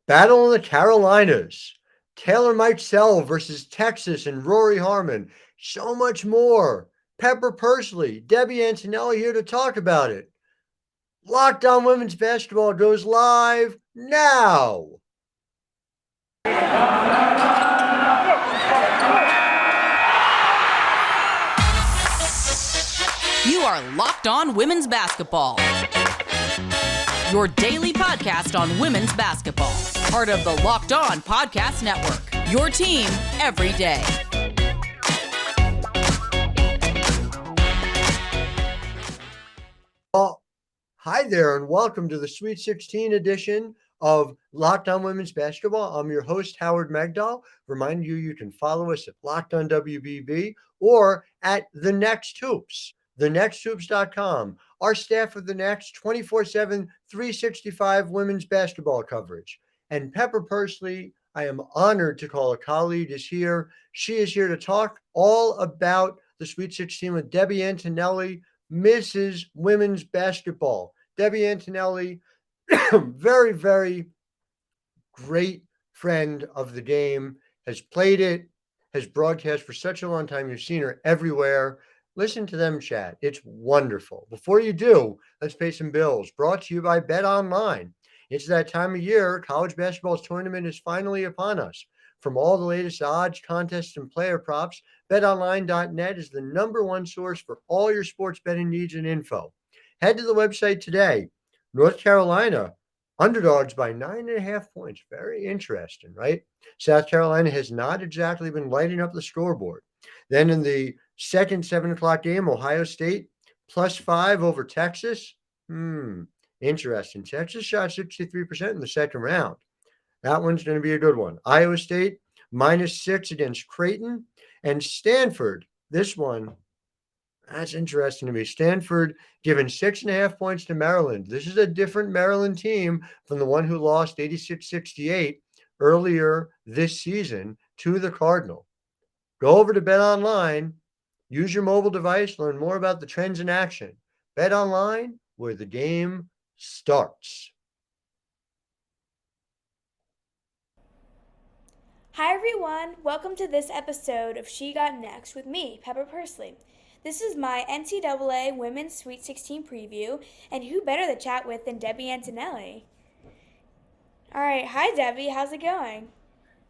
Battle in the Carolinas. Taylor Mikesell versus Texas and Rori Harmon. So much more. Pepper Persley, Debbie Antonelli here to talk about it. Locked On Women's Basketball goes live now. You are Locked On Women's Basketball, your daily podcast on women's basketball. Part of the Locked On Podcast Network, your team every day. Well, hi there, and welcome to the Sweet 16 edition of Locked On Women's Basketball. I'm your host, Howard Megdal. Remind you can follow us at Locked On WBB or at The Next Hoops. TheNextHoops.com. Our staff of The Next, 24/7, 365 women's basketball coverage. And Pepper Persley, I am honored to call a colleague, is here. She is here to talk all about the Sweet 16 with Debbie Antonelli, Mrs. Women's Basketball. Debbie Antonelli, very, very great friend of the game, has played it, has broadcast for such a long time. You've seen her everywhere. Listen to them chat. It's wonderful. Before you do, let's pay some bills. Brought to you by Bet Online. It's that time of year. College basketball's tournament is finally upon us. From all the latest odds, contests, and player props, betonline.net is the number one source for all your sports betting needs and info. Head to the website today. North Carolina, underdogs by 9.5 points. Very interesting, right? South Carolina has not exactly been lighting up the scoreboard. Then in the second 7 o'clock game, Ohio State +5 over Texas. Interesting. Texas shot 63% in the second round. That one's going to be a good one. Iowa State -6 against Creighton. And Stanford, this one, that's interesting to me. Stanford given 6.5 points to Maryland. This is a different Maryland team from the one who lost 86-68 earlier this season to the Cardinal. Go over to Bet Online. Use your mobile device. Learn more about the trends in action. Bet Online, where the game starts. Hi everyone, welcome to this episode of She Got Next with me, Pepper Persley. This is my NCAA Women's Sweet 16 preview, and who better to chat with than Debbie Antonelli? Alright, hi Debbie, how's it going?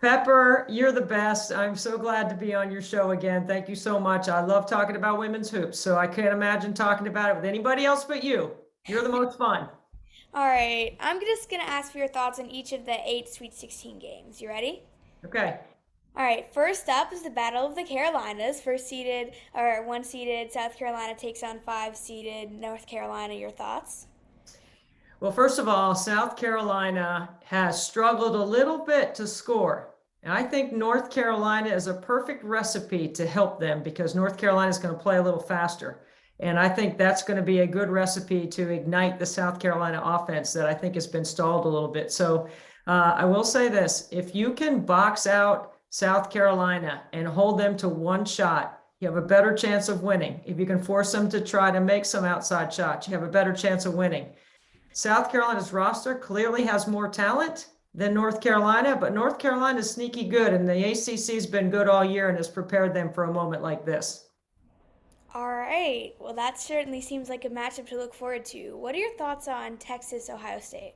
Pepper, you're the best. I'm so glad to be on your show again. Thank you so much. I love talking about women's hoops, so I can't imagine talking about it with anybody else but you. You're the most fun. Alright, I'm just going to ask for your thoughts on each of the 8 Sweet 16 games. You ready? Okay. Alright, first up is the Battle of the Carolinas. One seeded South Carolina takes on 5 seeded North Carolina. Your thoughts? Well, first of all, South Carolina has struggled a little bit to score. And I think North Carolina is a perfect recipe to help them because North Carolina is going to play a little faster. And I think that's going to be a good recipe to ignite the South Carolina offense that I think has been stalled a little bit. So I will say this, if you can box out South Carolina and hold them to one shot, you have a better chance of winning. If you can force them to try to make some outside shots, you have a better chance of winning. South Carolina's roster clearly has more talent than North Carolina, but North Carolina is sneaky good, and the ACC's been good all year and has prepared them for a moment like this. All right. Well, that certainly seems like a matchup to look forward to. What are your thoughts on Texas, Ohio State?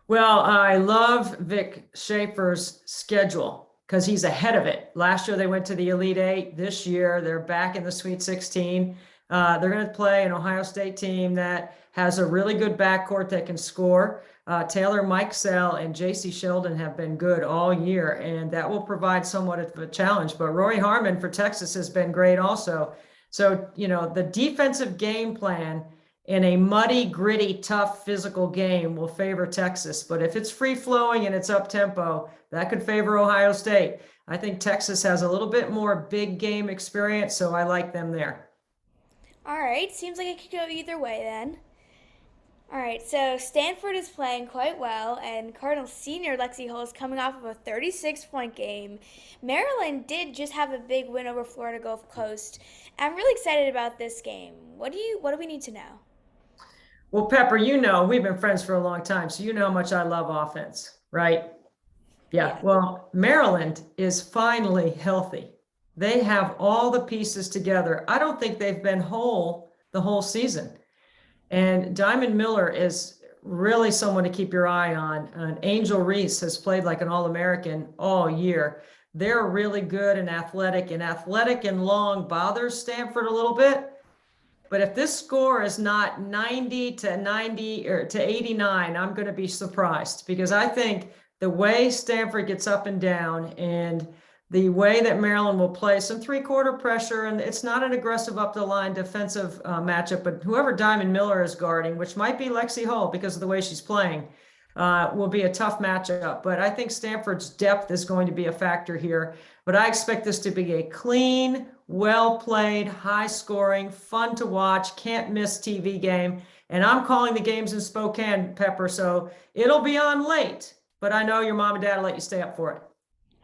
Well, I love Vic Schaefer's schedule because he's ahead of it. Last year they went to the Elite Eight. This year they're back in the Sweet 16. They're going to play an Ohio State team that has a really good backcourt that can score. Taylor Mikesell and J.C. Sheldon have been good all year, and that will provide somewhat of a challenge. But Rori Harmon for Texas has been great also. So, the defensive game plan in a muddy, gritty, tough physical game will favor Texas. But if it's free-flowing and it's up-tempo, that could favor Ohio State. I think Texas has a little bit more big game experience, so I like them there. All right. Seems like it could go either way then. All right, so Stanford is playing quite well, and Cardinal senior Lexi Hull is coming off of a 36-point game. Maryland did just have a big win over Florida Gulf Coast. I'm really excited about this game. What do we need to know? Well, Pepper, we've been friends for a long time, so you know how much I love offense, right? Yeah. Well, Maryland is finally healthy. They have all the pieces together. I don't think they've been whole the whole season. And Diamond Miller is really someone to keep your eye on. And Angel Reese has played like an All-American all year. They're really good and athletic and long bothers Stanford a little bit. But if this score is not 90 to 90 or to 89, I'm going to be surprised, because I think the way Stanford gets up and down and the way that Maryland will play some three-quarter pressure, and it's not an aggressive up the line defensive matchup, but whoever Diamond Miller is guarding, which might be Lexi Hull because of the way she's playing, will be a tough matchup. But I think Stanford's depth is going to be a factor here. But I expect this to be a clean, well-played, high-scoring, fun to watch, can't-miss TV game. And I'm calling the games in Spokane, Pepper, so it'll be on late. But I know your mom and dad will let you stay up for it.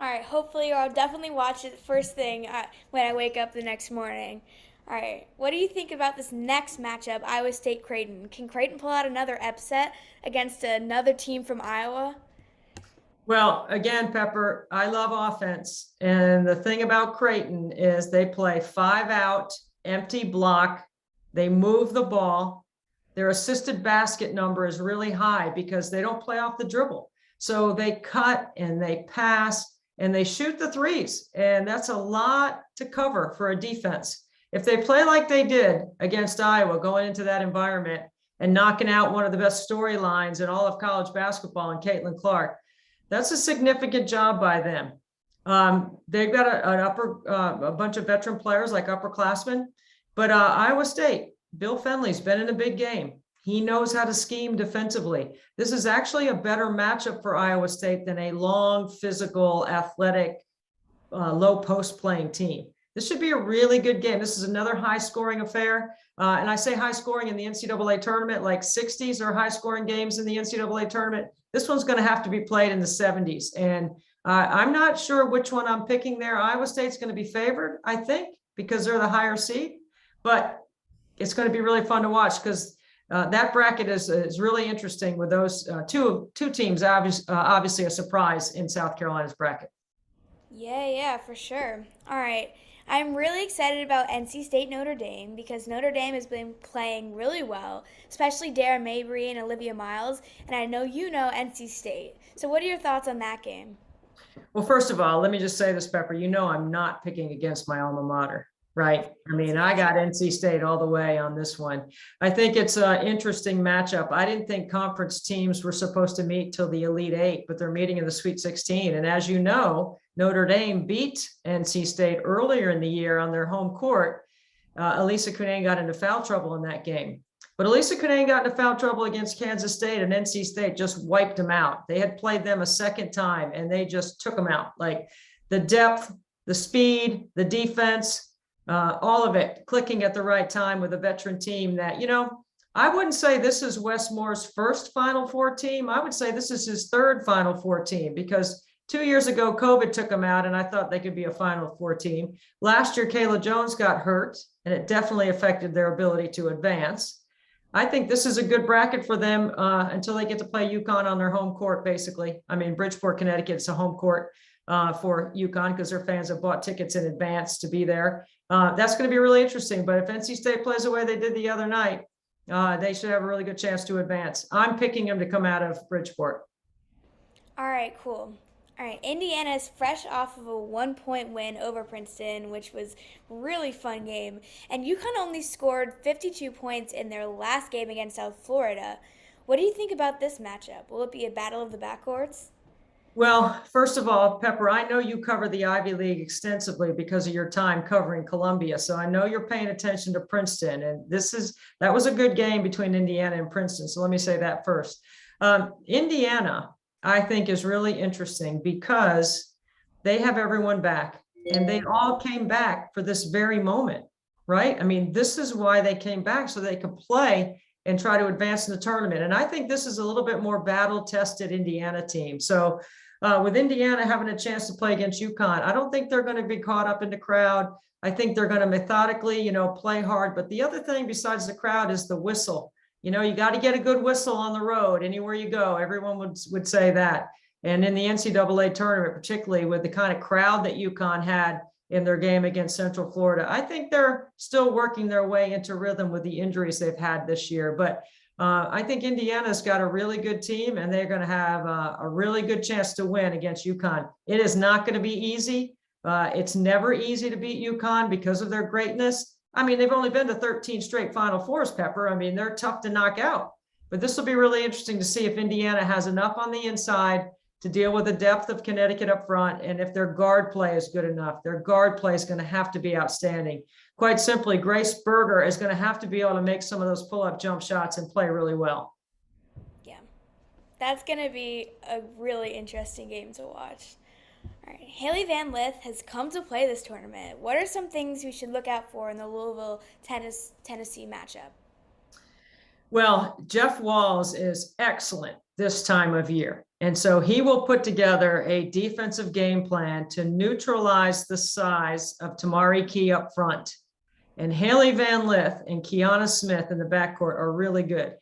All right, hopefully, or I'll definitely watch it first thing when I wake up the next morning. All right, what do you think about this next matchup, Iowa State-Creighton? Can Creighton pull out another upset against another team from Iowa? Well, again, Pepper, I love offense. And the thing about Creighton is they play 5 out, empty block. They move the ball. Their assisted basket number is really high because they don't play off the dribble. So they cut and they pass and they shoot the threes. And that's a lot to cover for a defense. If they play like they did against Iowa, going into that environment and knocking out one of the best storylines in all of college basketball in Caitlin Clark, that's a significant job by them. They've got a bunch of veteran players like upperclassmen, but Iowa State, Bill Fenley's been in a big game. He knows how to scheme defensively. This is actually a better matchup for Iowa State than a long, physical, athletic, low post playing team. This should be a really good game. This is another high scoring affair. And I say high scoring in the NCAA tournament, like 60s are high scoring games in the NCAA tournament. This one's going to have to be played in the 70s. And I'm not sure which one I'm picking there. Iowa State's going to be favored, I think, because they're the higher seed. But it's going to be really fun to watch because that bracket is really interesting with those two teams, obviously a surprise in South Carolina's bracket. Yeah, for sure. All right. I'm really excited about NC State Notre Dame because Notre Dame has been playing really well, especially Dara Mabry and Olivia Miles, and I know you know NC State. So what are your thoughts on that game? Well, first of all, let me just say this, Pepper. You know I'm not picking against my alma mater, right? I mean, I got NC State all the way on this one. I think it's an interesting matchup. I didn't think conference teams were supposed to meet till the Elite Eight, but they're meeting in the Sweet 16. And as you know, Notre Dame beat NC State earlier in the year on their home court. Elisa Cunane got into foul trouble in that game. But Elisa Cunane got into foul trouble against Kansas State, and NC State just wiped them out. They had played them a second time, and they just took them out. Like the depth, the speed, the defense, all of it clicking at the right time with a veteran team that, I wouldn't say this is Wes Moore's first Final Four team. I would say this is his third Final Four team because 2 years ago, COVID took them out, and I thought they could be a Final Four team. Last year, Kayla Jones got hurt, and it definitely affected their ability to advance. I think this is a good bracket for them until they get to play UConn on their home court, basically. I mean, Bridgeport, Connecticut is a home court for UConn because their fans have bought tickets in advance to be there. That's going to be really interesting. But if NC State plays the way they did the other night, they should have a really good chance to advance. I'm picking them to come out of Bridgeport. All right, cool. All right, Indiana is fresh off of a 1-point win over Princeton, which was a really fun game. And UConn only scored 52 points in their last game against South Florida. What do you think about this matchup? Will it be a battle of the backcourts? Well, first of all, Pepper, I know you cover the Ivy League extensively because of your time covering Columbia. So I know you're paying attention to Princeton. And that was a good game between Indiana and Princeton. So let me say that first. Indiana, I think, is really interesting because they have everyone back and they all came back for this very moment, right? I mean, this is why they came back, so they could play and try to advance in the tournament. And I think this is a little bit more battle-tested Indiana team. So with Indiana having a chance to play against UConn, I don't think they're going to be caught up in the crowd. I think they're going to methodically, play hard. But the other thing besides the crowd is the whistle. You know, you got to get a good whistle on the road anywhere you go. Everyone would say that. And in the NCAA tournament, particularly with the kind of crowd that UConn had in their game against Central Florida, I think they're still working their way into rhythm with the injuries they've had this year. But I think Indiana's got a really good team, and they're going to have a really good chance to win against UConn. It is not going to be easy. It's never easy to beat UConn because of their greatness. I mean, they've only been to 13 straight Final Fours, Pepper. I mean, they're tough to knock out. But this will be really interesting to see if Indiana has enough on the inside to deal with the depth of Connecticut up front, and if their guard play is good enough. Their guard play is going to have to be outstanding. Quite simply, Grace Berger is going to have to be able to make some of those pull-up jump shots and play really well. Yeah, that's going to be a really interesting game to watch. All right, Haley Van Lith has come to play this tournament. What are some things we should look out for in the Louisville-Tennessee matchup? Well, Jeff Walz is excellent this time of year. And so he will put together a defensive game plan to neutralize the size of Tamari Key up front. And Haley Van Lith and Kiana Smith in the backcourt are really good.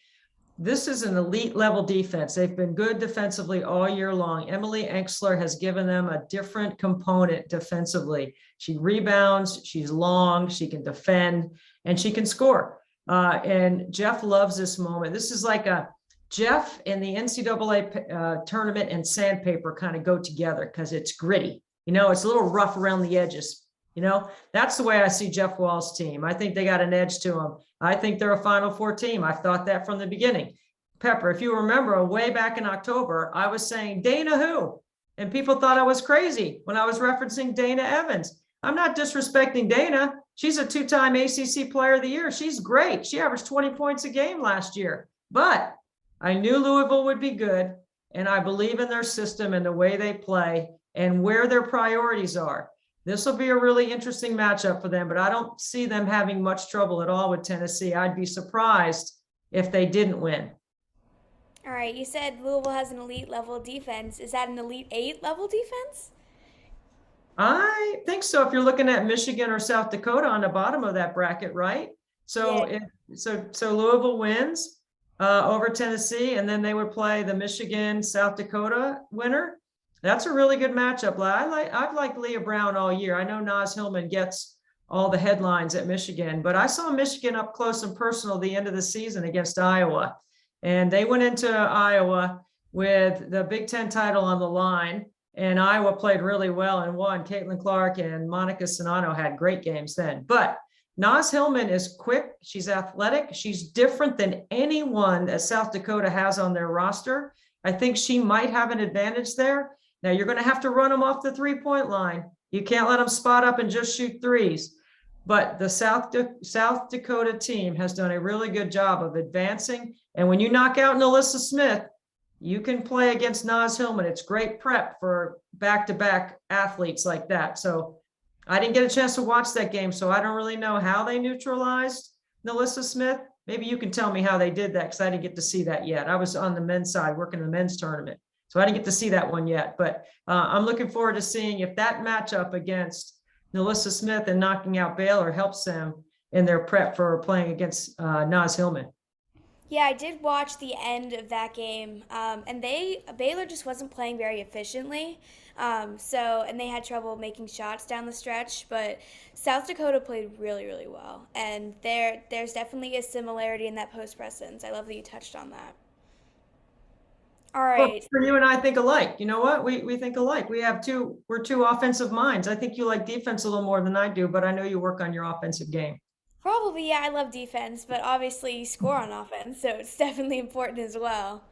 This is an elite level defense. They've been good defensively all year long. Emily Enksler has given them a different component defensively. She rebounds, she's long, she can defend, and she can score. And Jeff loves this moment. This is like a Jeff and the NCAA tournament and sandpaper kind of go together because it's gritty. You know, it's a little rough around the edges. You know, that's the way I see Jeff Walz's team. I think they got an edge to them. I think they're a Final Four team. I thought that from the beginning. Pepper, if you remember, way back in October, I was saying, Dana who? And people thought I was crazy when I was referencing Dana Evans. I'm not disrespecting Dana. She's a two-time ACC Player of the Year. She's great. She averaged 20 points a game last year. But I knew Louisville would be good, and I believe in their system and the way they play and where their priorities are. This will be a really interesting matchup for them, but I don't see them having much trouble at all with Tennessee. I'd be surprised if they didn't win. All right, you said Louisville has an elite level defense. Is that an Elite 8 level defense? I think so. If you're looking at Michigan or South Dakota on the bottom of that bracket, right? So, Yeah. so Louisville wins over Tennessee, and then they would play the Michigan South Dakota winner. That's a really good matchup. I've liked Leah Brown all year. I know Naz Hillmon gets all the headlines at Michigan, but I saw Michigan up close and personal the end of the season against Iowa, and they went into Iowa with the Big Ten title on the line. And Iowa played really well and won. Caitlin Clark and Monica Sonano had great games then. But Naz Hillmon is quick. She's athletic. She's different than anyone that South Dakota has on their roster. I think she might have an advantage there. Now, you're going to have to run them off the three-point line. You can't let them spot up and just shoot threes. But the South Dakota team has done a really good job of advancing. And when you knock out Alyssa Smith, you can play against Naz Hillmon. It's great prep for back-to-back athletes like that. So I didn't get a chance to watch that game, so I don't really know how they neutralized Alyssa Smith. Maybe you can tell me how they did that, because I didn't get to see that yet. I was on the men's side working the men's tournament, so I didn't get to see that one yet. But I'm looking forward to seeing if that matchup against Alyssa Smith and knocking out Baylor helps them in their prep for playing against Naz Hillmon. Yeah, I did watch the end of that game, and Baylor just wasn't playing very efficiently, and they had trouble making shots down the stretch, but South Dakota played really, really well, and there's definitely a similarity in that post presence. I love that you touched on that. All right. Well, for you and I think alike. You know what? We think alike. We're two offensive minds. I think you like defense a little more than I do, but I know you work on your offensive game. Probably, yeah, I love defense, but obviously you score on offense, so it's definitely important as well.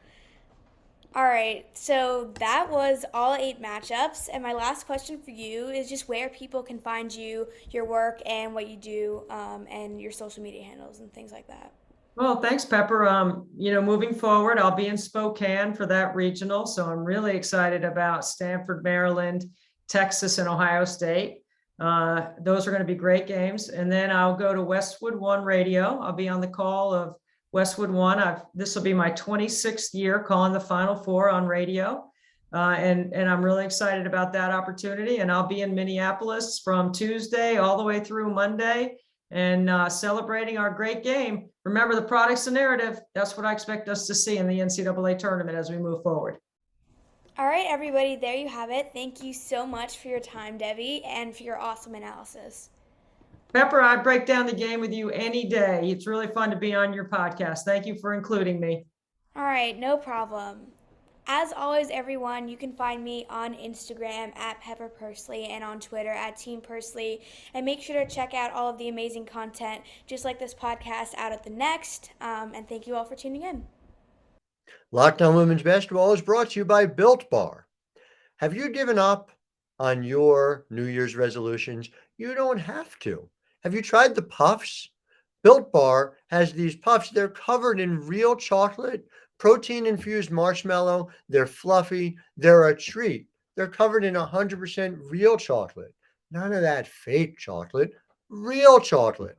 All right, so that was all 8 matchups, and my last question for you is just where people can find you, your work, and what you do, and your social media handles and things like that. Well, thanks, Pepper. Moving forward, I'll be in Spokane for that regional, so I'm really excited about Stanford, Maryland, Texas, and Ohio State. Those are going to be great games. And then I'll go to Westwood One Radio. I'll be on the call of Westwood One. This will be my 26th year calling the Final Four on radio. And I'm really excited about that opportunity. And I'll be in Minneapolis from Tuesday all the way through Monday and celebrating our great game remember, the product's the narrative. That's what I expect us to see in the NCAA tournament as we move forward. All right, everybody, there you have it. Thank you so much for your time, Debbie, and for your awesome analysis. Pepper, I break down the game with you any day. It's really fun to be on your podcast. Thank you for including me. All right, no problem. As always, everyone, you can find me on Instagram at Pepper Persley and on Twitter at Team Persley. And make sure to check out all of the amazing content, just like this podcast, out at the Next. And thank you all for tuning in. Locked On Women's Basketball is brought to you by Built Bar. Have you given up on your New Year's resolutions? You don't have to. Have you tried the puffs? Built Bar has these puffs. They're covered in real chocolate, protein-infused marshmallow. They're fluffy. They're a treat. They're covered in 100% real chocolate. None of that fake chocolate. Real chocolate.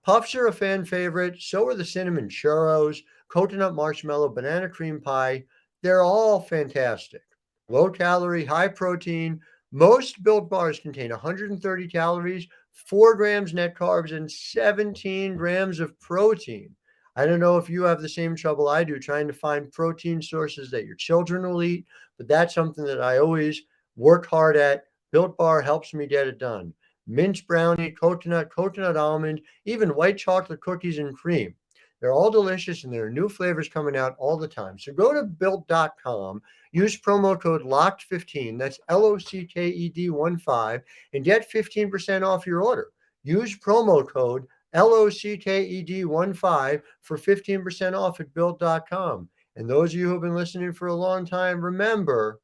Puffs are a fan favorite. So are the cinnamon churros, coconut marshmallow, banana cream pie. They're all fantastic. Low calorie, high protein. Most Built Bars contain 130 calories, 4 grams net carbs, and 17 grams of protein. I don't know if you have the same trouble I do trying to find protein sources that your children will eat, but that's something that I always work hard at. Built Bar helps me get it done. Mint brownie, coconut almond, even white chocolate cookies and cream. They're all delicious, and there are new flavors coming out all the time. So go to built.com, use promo code LOCKED15, that's LOCKED15, and get 15% off your order. Use promo code LOCKED15 for 15% off at built.com. And those of you who have been listening for a long time, remember,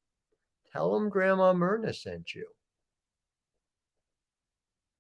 tell them Grandma Myrna sent you.